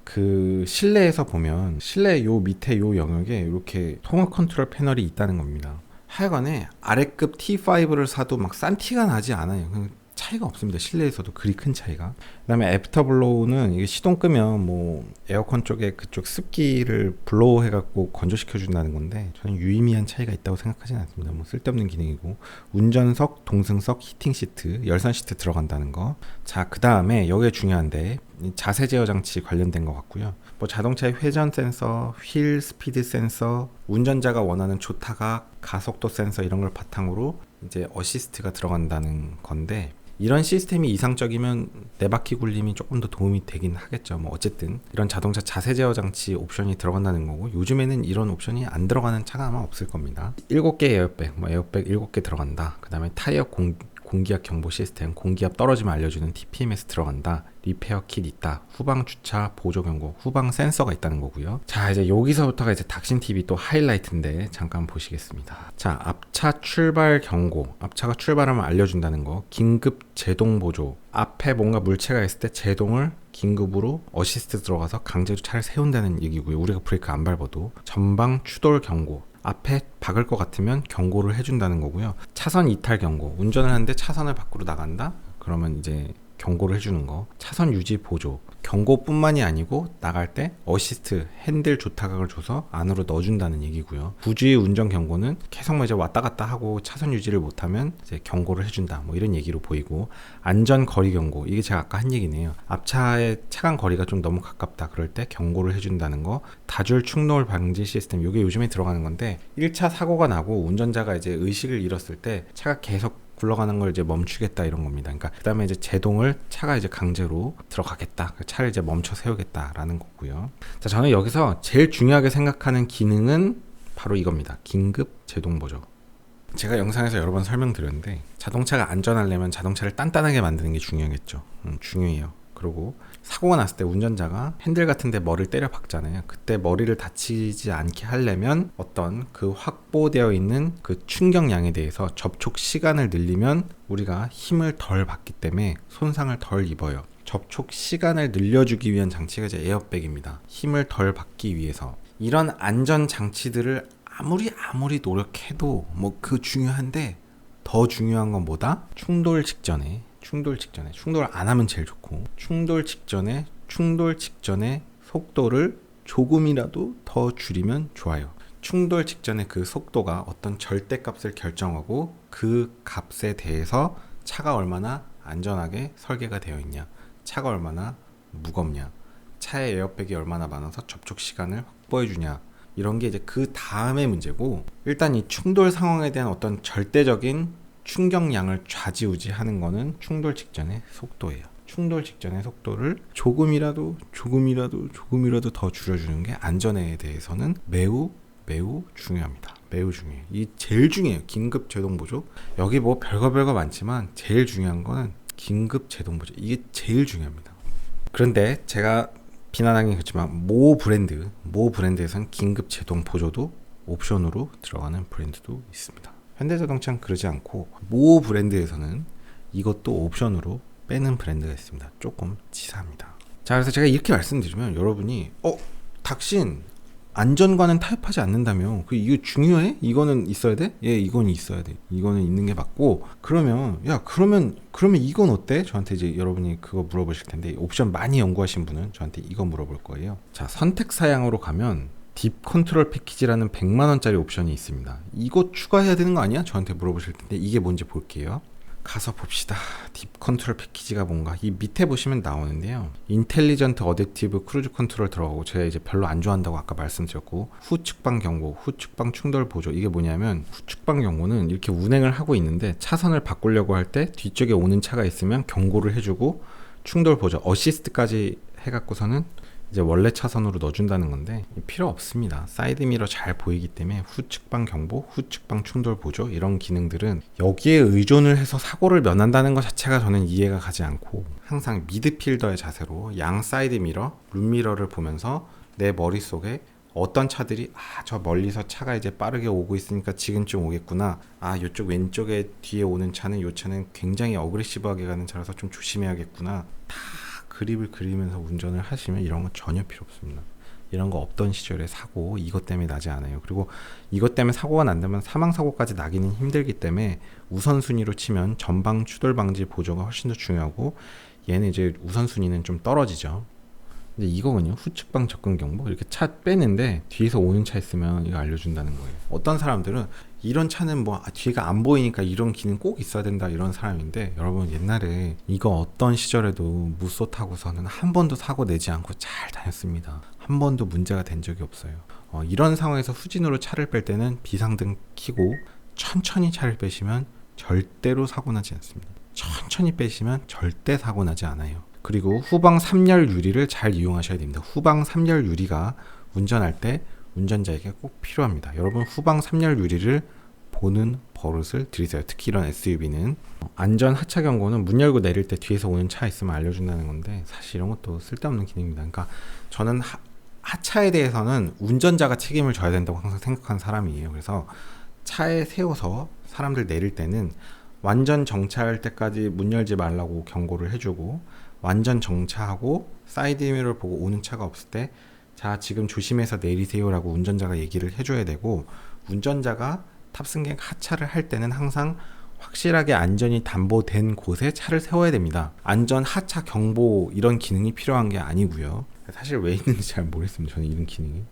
A: 그 실내에서 보면 실내 요 밑에 요 영역에 이렇게 통합 컨트롤 패널이 있다는 겁니다. 하여간에 아래급 T5를 사도 막 싼 티가 나지 않아요. 차이가 없습니다. 실내에서도 그리 큰 차이가. 그 다음에 애프터블로우는 이게 시동 끄면 뭐 에어컨 쪽에 그쪽 습기를 블로우 해갖고 건조시켜 준다는 건데 저는 유의미한 차이가 있다고 생각하지는 않습니다. 뭐 쓸데없는 기능이고 운전석, 동승석, 히팅 시트, 열선 시트 들어간다는 거. 자, 그 다음에 여기에 중요한데 자세 제어 장치 관련된 것 같고요. 뭐 자동차의 회전 센서, 휠 스피드 센서, 운전자가 원하는 조타각, 가속도 센서 이런 걸 바탕으로 이제 어시스트가 들어간다는 건데 이런 시스템이 이상적이면 네 바퀴 굴림이 조금 더 도움이 되긴 하겠죠. 뭐 어쨌든 이런 자동차 자세 제어 장치 옵션이 들어간다는 거고 요즘에는 이런 옵션이 안 들어가는 차가 아마 없을 겁니다. 7개 에어백, 뭐 에어백 7개 들어간다. 그 다음에 타이어 공기압 경보 시스템, 공기압 떨어지면 알려주는 TPMS 들어간다. 리페어 킷 있다. 후방 주차 보조 경고, 후방 센서가 있다는 거고요. 자, 이제 여기서부터가 이제 닥신 TV 또 하이라이트인데 잠깐 보시겠습니다. 자, 앞차 출발 경고, 앞차가 출발하면 알려준다는 거, 긴급 제동 보조, 앞에 뭔가 물체가 있을 때 제동을 긴급으로 어시스트 들어가서 강제로 차를 세운다는 얘기고요. 우리가 브레이크 안 밟아도 전방 추돌 경고, 앞에 박을 것 같으면 경고를 해준다는 거고요. 차선 이탈 경고, 운전을 하는데 차선을 밖으로 나간다? 그러면 이제 경고를 해주는 거. 차선 유지 보조, 경고뿐만이 아니고 나갈 때 어시스트 핸들 조타각을 줘서 안으로 넣어준다는 얘기고요. 부주의 운전 경고는 계속 뭐 이제 왔다 갔다 하고 차선 유지를 못하면 이제 경고를 해준다, 뭐 이런 얘기로 보이고, 안전 거리 경고, 이게 제가 아까 한 얘기네요. 앞차의 차간 거리가 좀 너무 가깝다 그럴 때 경고를 해준다는 거. 다줄 충돌 방지 시스템, 이게 요즘에 들어가는 건데 1차 사고가 나고 운전자가 이제 의식을 잃었을 때 차가 계속 굴러가는 걸 이제 멈추겠다 이런 겁니다. 그러니까 그다음에 이제 제동을 차가 이제 강제로 들어가겠다. 차를 이제 멈춰 세우겠다라는 거고요. 자, 저는 여기서 제일 중요하게 생각하는 기능은 바로 이겁니다. 긴급 제동 보조. 제가 영상에서 여러 번 설명드렸는데 자동차가 안전하려면 자동차를 단단하게 만드는 게 중요하겠죠. 중요해요. 그리고 사고가 났을 때 운전자가 핸들 같은 데 머리를 때려 박잖아요. 그때 머리를 다치지 않게 하려면 어떤 그 확보되어 있는 그 충격량에 대해서 접촉 시간을 늘리면 우리가 힘을 덜 받기 때문에 손상을 덜 입어요. 접촉 시간을 늘려주기 위한 장치가 이제 에어백입니다. 힘을 덜 받기 위해서. 이런 안전 장치들을 아무리 노력해도 뭐 그 중요한데 더 중요한 건 뭐다? 충돌 직전에 충돌 안 하면 제일 좋고, 충돌 직전에 속도를 조금이라도 더 줄이면 좋아요. 충돌 직전에 그 속도가 어떤 절대값을 결정하고 그 값에 대해서 차가 얼마나 안전하게 설계가 되어 있냐, 차가 얼마나 무겁냐, 차의 에어백이 얼마나 많아서 접촉 시간을 확보해 주냐, 이런 게 이제 그 다음의 문제고, 일단 이 충돌 상황에 대한 어떤 절대적인 충격량을 좌지우지하는 거는 충돌 직전의 속도예요. 충돌 직전의 속도를 조금이라도 더 줄여주는 게 안전에 대해서는 매우 중요합니다. 매우 중요해요. 이 제일 중요해요. 긴급 제동 보조. 여기 뭐 별거 많지만 제일 중요한 거는 긴급 제동 보조. 이게 제일 중요합니다. 그런데 제가 비난하긴 그렇지만 모 브랜드에선 긴급 제동 보조도 옵션으로 들어가는 브랜드도 있습니다. 현대자동차는 그러지 않고 모 브랜드에서는 이것도 옵션으로 빼는 브랜드가 있습니다. 조금 치사합니다. 자, 그래서 제가 이렇게 말씀드리면 여러분이 닥신 안전과는 타협하지 않는다며. 이거 중요해? 이거는 있어야 돼? 예, 이건 있어야 돼. 이거는 있는 게 맞고. 그러면 그러면 이건 어때? 저한테 이제 여러분이 그거 물어보실 텐데, 옵션 많이 연구하신 분은 저한테 이거 물어볼 거예요. 자, 선택 사양으로 가면 딥 컨트롤 패키지라는 100만 원짜리 옵션이 있습니다. 이거 추가해야 되는 거 아니야? 저한테 물어보실 텐데, 이게 뭔지 볼게요. 가서 봅시다. 딥 컨트롤 패키지가 뭔가. 이 밑에 보시면 나오는데요. 인텔리전트 어댑티브 크루즈 컨트롤 들어가고, 제가 이제 별로 안 좋아한다고 아까 말씀드렸고, 후측방 경보, 후측방 충돌 보조. 이게 뭐냐면, 후측방 경보는 이렇게 운행을 하고 있는데 차선을 바꾸려고 할 때 뒤쪽에 오는 차가 있으면 경고를 해주고, 충돌 보조, 어시스트까지 해갖고서는 이제 원래 차선으로 넣어준다는 건데, 필요 없습니다. 사이드미러 잘 보이기 때문에 후측방 경보, 후측방 충돌 보조 이런 기능들은 여기에 의존을 해서 사고를 면한다는 것 자체가 저는 이해가 가지 않고, 항상 미드필더의 자세로 양 사이드미러, 룸미러를 보면서 내 머릿속에 어떤 차들이 저 멀리서 차가 이제 빠르게 오고 있으니까 지금쯤 오겠구나, 이쪽 왼쪽에 뒤에 오는 차는, 요 차는 굉장히 어그레시브하게 가는 차라서 좀 조심해야겠구나, 다 그립을 그리면서 운전을 하시면 이런 거 전혀 필요 없습니다. 이런 거 없던 시절에 사고 이것 때문에 나지 않아요. 그리고 이것 때문에 사고가 난다면 사망사고까지 나기는 힘들기 때문에 우선순위로 치면 전방 추돌 방지 보조가 훨씬 더 중요하고, 얘는 이제 우선순위는 좀 떨어지죠. 이제 이거군요. 후측방 접근 경보. 이렇게 차 빼는데 뒤에서 오는 차 있으면 이거 알려준다는 거예요. 어떤 사람들은 이런 차는 뒤가 안 보이니까 이런 기능 꼭 있어야 된다, 이런 사람인데, 여러분 옛날에 이거 어떤 시절에도 무쏘 타고서는 한 번도 사고 내지 않고 잘 다녔습니다. 한 번도 문제가 된 적이 없어요. 이런 상황에서 후진으로 차를 뺄 때는 비상등 켜고 천천히 차를 빼시면 절대로 사고 나지 않습니다. 천천히 빼시면 절대 사고 나지 않아요. 그리고 후방 3열 유리를 잘 이용하셔야 됩니다. 후방 3열 유리가 운전할 때 운전자에게 꼭 필요합니다. 여러분, 후방 3열 유리를 보는 버릇을 들이세요. 특히 이런 SUV는. 안전 하차 경고는 문 열고 내릴 때 뒤에서 오는 차 있으면 알려준다는 건데, 사실 이런 것도 쓸데없는 기능입니다. 그러니까 저는 하차에 대해서는 운전자가 책임을 져야 된다고 항상 생각하는 사람이에요. 그래서 차에 세워서 사람들 내릴 때는 완전 정차할 때까지 문 열지 말라고 경고를 해주고, 완전 정차하고 사이드미러를 보고 오는 차가 없을 때 자, 지금 조심해서 내리세요 라고 운전자가 얘기를 해줘야 되고, 운전자가 탑승객 하차를 할 때는 항상 확실하게 안전이 담보된 곳에 차를 세워야 됩니다. 안전 하차 경보 이런 기능이 필요한 게 아니고요. 사실 왜 있는지 잘 모르겠습니다. 저는 이런 기능이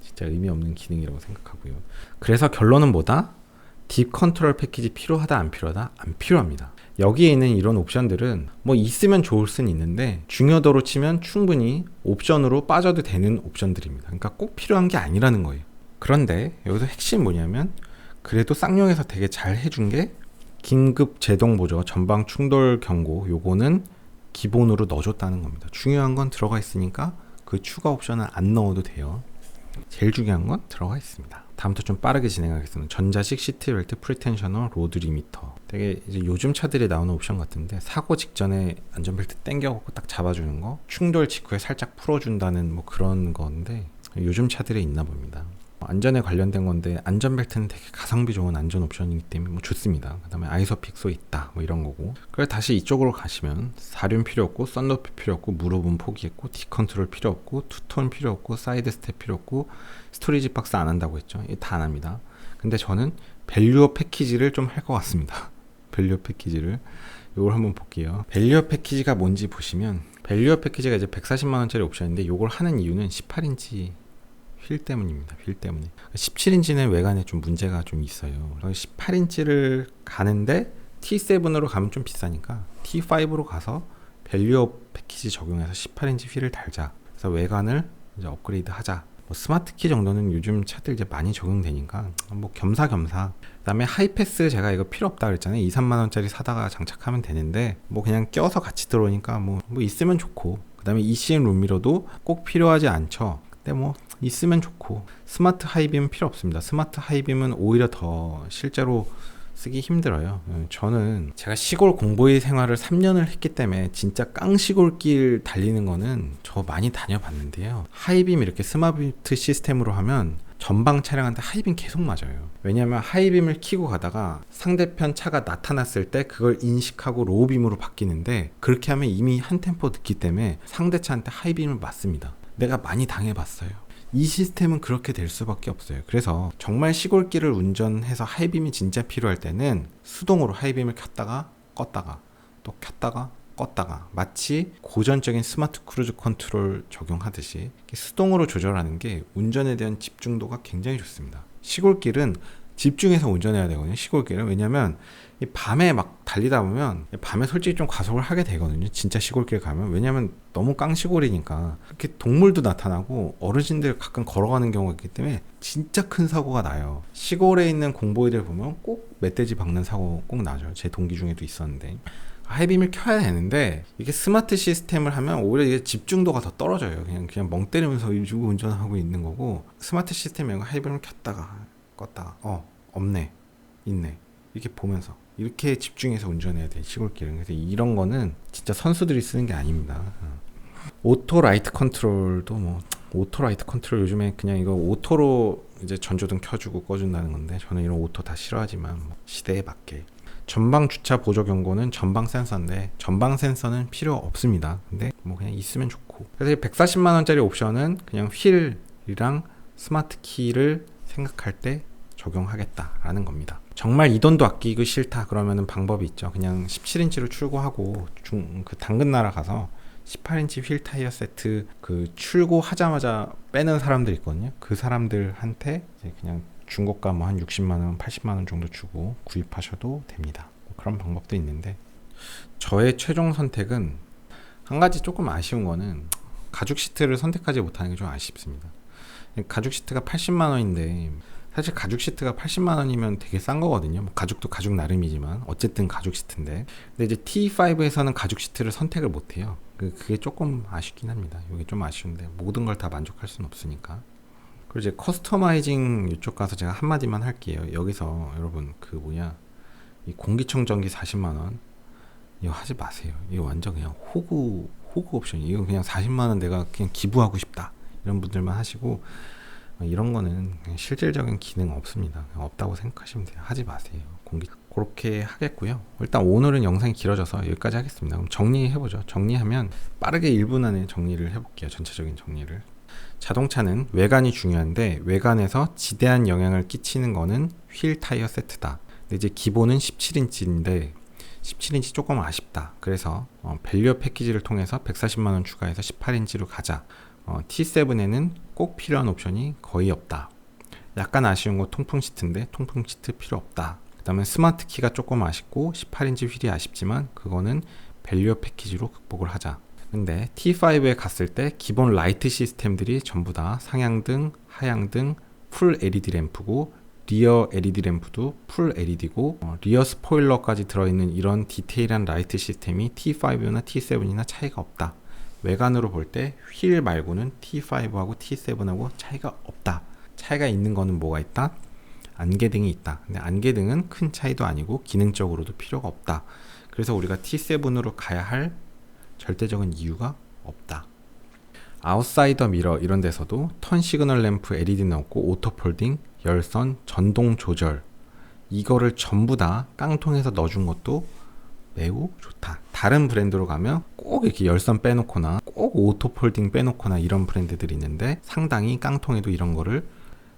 A: 진짜 의미 없는 기능이라고 생각하고요. 그래서 결론은 뭐다? 딥 컨트롤 패키지 필요하다, 안 필요하다? 안 필요합니다. 여기에 있는 이런 옵션들은 있으면 좋을 수는 있는데, 중요도로 치면 충분히 옵션으로 빠져도 되는 옵션들입니다. 그러니까 꼭 필요한 게 아니라는 거예요. 그런데 여기서 핵심 뭐냐면, 그래도 쌍용에서 되게 잘 해준 게 긴급 제동 보조, 전방 충돌 경고, 요거는 기본으로 넣어줬다는 겁니다. 중요한 건 들어가 있으니까 그 추가 옵션은 안 넣어도 돼요. 제일 중요한 건 들어가 있습니다. 다음부터 좀 빠르게 진행하겠습니다. 전자식 시트벨트 프리텐셔널 로드 리미터. 되게 이제 요즘 차들이 나오는 옵션 같은데, 사고 직전에 안전벨트 당겨갖고 딱 잡아주는 거, 충돌 직후에 살짝 풀어준다는 그런 건데, 요즘 차들에 있나 봅니다. 안전에 관련된 건데, 안전벨트는 되게 가성비 좋은 안전 옵션이기 때문에 좋습니다. 그 다음에 아이소픽소 있다, 이런 거고. 그래서 다시 이쪽으로 가시면 사륜 필요 없고, 썬루프 필요 없고, 무릎은 포기했고, 디컨트롤 필요 없고, 투톤 필요 없고, 사이드 스텝 필요 없고, 스토리지 박스 안 한다고 했죠. 이게 다 안 합니다. 근데 저는 밸류어 패키지를 좀 할 것 같습니다. 밸류어 패키지를 이걸 한번 볼게요. 밸류어 패키지가 뭔지 보시면, 밸류어 패키지가 이제 140만원짜리 옵션인데, 이걸 하는 이유는 18인치 휠 때문입니다. 휠 때문에. 17인치는 외관에 좀 문제가 좀 있어요. 18인치를 가는데 T7으로 가면 좀 비싸니까 T5로 가서 밸류어 패키지 적용해서 18인치 휠을 달자. 그래서 외관을 이제 업그레이드 하자. 스마트키 정도는 요즘 차들 이제 많이 적용되니까 겸사겸사. 그다음에 하이패스, 제가 이거 필요 없다 그랬잖아요. 2, 3만 원짜리 사다가 장착하면 되는데, 그냥 껴서 같이 들어오니까 있으면 좋고. 그다음에 ECM 룸미러도 꼭 필요하지 않죠. 근데 있으면 좋고. 스마트 하이빔은 필요 없습니다. 스마트 하이빔은 오히려 더 실제로 쓰기 힘들어요. 저는 제가 시골 공보이 생활을 3년을 했기 때문에 진짜 깡시골길 달리는 거는 저 많이 다녀봤는데요. 하이빔 이렇게 스마트 시스템으로 하면 전방 차량한테 하이빔 계속 맞아요. 왜냐하면 하이빔을 켜고 가다가 상대편 차가 나타났을 때 그걸 인식하고 로우빔으로 바뀌는데, 그렇게 하면 이미 한 템포 늦기 때문에 상대 차한테 하이빔을 맞습니다. 내가 많이 당해봤어요. 이 시스템은 그렇게 될 수밖에 없어요. 그래서 정말 시골길을 운전해서 하이빔이 진짜 필요할 때는 수동으로 하이빔을 켰다가 껐다가 또 켰다가 껐다가 마치 고전적인 스마트 크루즈 컨트롤 적용하듯이 수동으로 조절하는 게 운전에 대한 집중도가 굉장히 좋습니다. 시골길은 집중해서 운전해야 되거든요. 시골길은. 왜냐면 이 밤에 막 달리다 보면 밤에 솔직히 좀 과속을 하게 되거든요. 진짜 시골길 가면. 왜냐면 너무 깡시골이니까 이렇게 동물도 나타나고 어르신들 가끔 걸어가는 경우가 있기 때문에 진짜 큰 사고가 나요. 시골에 있는 공보이들 보면 꼭 멧돼지 박는 사고 꼭 나죠. 제 동기 중에도 있었는데. 하이빔을 켜야 되는데 이게 스마트 시스템을 하면 오히려 이게 집중도가 더 떨어져요. 그냥 멍 때리면서 운전하고 있는 거고, 스마트 시스템이 하이빔을 켰다가 껐다가 없네 있네 이렇게 보면서 이렇게 집중해서 운전해야 돼 시골길은. 그래서 이런 거는 진짜 선수들이 쓰는 게 아닙니다. 오토 라이트 컨트롤도 뭐 오토 라이트 컨트롤 요즘에 그냥 이거 오토로 이제 전조등 켜주고 꺼준다는 건데 저는 이런 오토 다 싫어하지만 시대에 맞게. 전방 주차 보조 경고는 전방 센서인데 전방 센서는 필요 없습니다. 근데 뭐 그냥 있으면 좋고. 그래서 140만 원짜리 옵션은 그냥 휠이랑 스마트 키를 생각할 때 적용하겠다라는 겁니다. 정말 이 돈도 아끼기 싫다 그러면은 방법이 있죠. 그냥 17인치로 출고하고 그 당근나라 가서 18인치 휠 타이어 세트 그 출고하자마자 빼는 사람들 있거든요. 그 사람들한테 이제 그냥 중고가 뭐 한 60만원, 80만원 정도 주고 구입하셔도 됩니다. 그런 방법도 있는데 저의 최종 선택은 한 가지 조금 아쉬운 거는 가죽 시트를 선택하지 못하는 게 좀 아쉽습니다. 가죽 시트가 80만원인데 사실 가죽 시트가 80만원이면 되게 싼 거거든요. 뭐 가죽도 가죽 나름이지만 어쨌든 가죽 시트인데, 근데 이제 T5에서는 가죽 시트를 선택을 못해요. 그게 조금 아쉽긴 합니다. 이게 좀 아쉬운데 모든 걸 다 만족할 수는 없으니까. 그리고 이제 커스터마이징 이쪽 가서 제가 한마디만 할게요. 여기서 여러분 이 공기청정기 40만원 이거 하지 마세요. 이거 완전 그냥 호구 옵션이. 이거 그냥 40만원 내가 그냥 기부하고 싶다 이런 분들만 하시고, 이런 거는 실질적인 기능 없습니다. 없다고 생각하시면 돼요. 하지 마세요. 그렇게 하겠고요. 일단 오늘은 영상이 길어져서 여기까지 하겠습니다. 그럼 정리해보죠. 정리하면 빠르게 1분 안에 정리를 해볼게요. 전체적인 정리를. 자동차는 외관이 중요한데 외관에서 지대한 영향을 끼치는 거는 휠 타이어 세트다. 근데 이제 기본은 17인치인데 17인치 조금 아쉽다. 그래서 밸류어 패키지를 통해서 140만원 추가해서 18인치로 가자. T7에는 꼭 필요한 옵션이 거의 없다. 약간 아쉬운 거 통풍 시트인데 통풍 시트 필요 없다. 그 다음에 스마트 키가 조금 아쉽고 18인치 휠이 아쉽지만 그거는 밸류어 패키지로 극복을 하자. 근데 T5에 갔을 때 기본 라이트 시스템들이 전부 다 상향등, 하향등, 풀 LED 램프고 리어 LED 램프도 풀 LED고 리어 스포일러까지 들어있는 이런 디테일한 라이트 시스템이 T5나 T7이나 차이가 없다. 외관으로 볼 때 휠 말고는 T5하고 T7하고 차이가 없다. 차이가 있는 거는 뭐가 있다? 안개등이 있다. 근데 안개등은 큰 차이도 아니고 기능적으로도 필요가 없다. 그래서 우리가 T7으로 가야 할 절대적인 이유가 없다. 아웃사이더 미러 이런 데서도 턴 시그널 램프 LED 넣고 오토 폴딩, 열선, 전동 조절 이거를 전부 다 깡통에서 넣어준 것도 매우 좋다. 다른 브랜드로 가면 꼭 이렇게 열선 빼놓거나 꼭 오토 폴딩 빼놓거나 이런 브랜드들이 있는데 상당히 깡통에도 이런 거를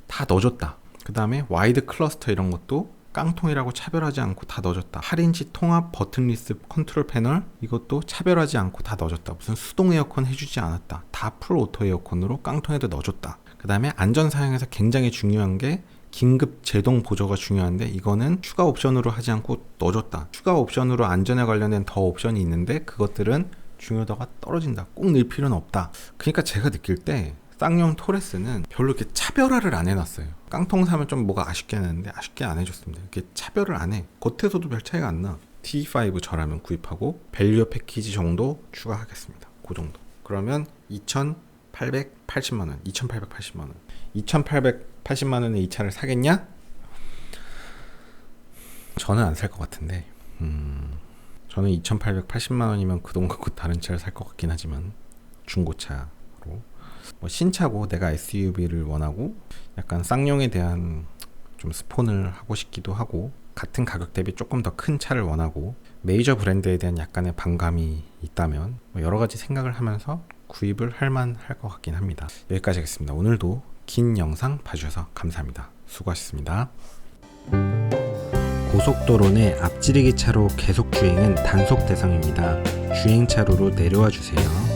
A: 다 넣어줬다. 그 다음에 와이드 클러스터 이런 것도 깡통이라고 차별하지 않고 다 넣어줬다. 8인치 통합 버튼 리스 컨트롤 패널 이것도 차별하지 않고 다 넣어줬다. 무슨 수동 에어컨 해주지 않았다. 다 풀 오토 에어컨으로 깡통에도 넣어줬다. 그 다음에 안전 사양에서 굉장히 중요한 게 긴급 제동 보조가 중요한데 이거는 추가 옵션으로 하지 않고 넣어줬다. 추가 옵션으로 안전에 관련된 더 옵션이 있는데 그것들은 중요도가 떨어진다. 꼭 넣을 필요는 없다. 그러니까 제가 느낄 때 쌍용 토레스는 별로 이렇게 차별화를 안 해놨어요. 깡통 사면 좀 뭐가 아쉽게 하는데 아쉽게 안 해줬습니다. 이렇게 차별을 안 해. 겉에서도 별 차이가 안 나. T5 저라면 구입하고 밸류어 패키지 정도 추가하겠습니다. 그 정도. 그러면 2,880만원 2,880만원 2,880만원에 이 차를 사겠냐? 저는 안 살 것 같은데 저는 2,880만원이면 그 돈 갖고 다른 차를 살 것 같긴 하지만 중고차로 뭐 신차고 내가 SUV를 원하고 약간 쌍용에 대한 좀 스폰을 하고 싶기도 하고 같은 가격 대비 조금 더 큰 차를 원하고 메이저 브랜드에 대한 약간의 반감이 있다면 뭐 여러 가지 생각을 하면서 구입을 할 만할 것 같긴 합니다. 여기까지 하겠습니다. 오늘도 긴 영상 봐주셔서 감사합니다. 수고하셨습니다. 고속도로 내 앞지르기 차로 계속 주행은 단속 대상입니다. 주행차로로 내려와 주세요.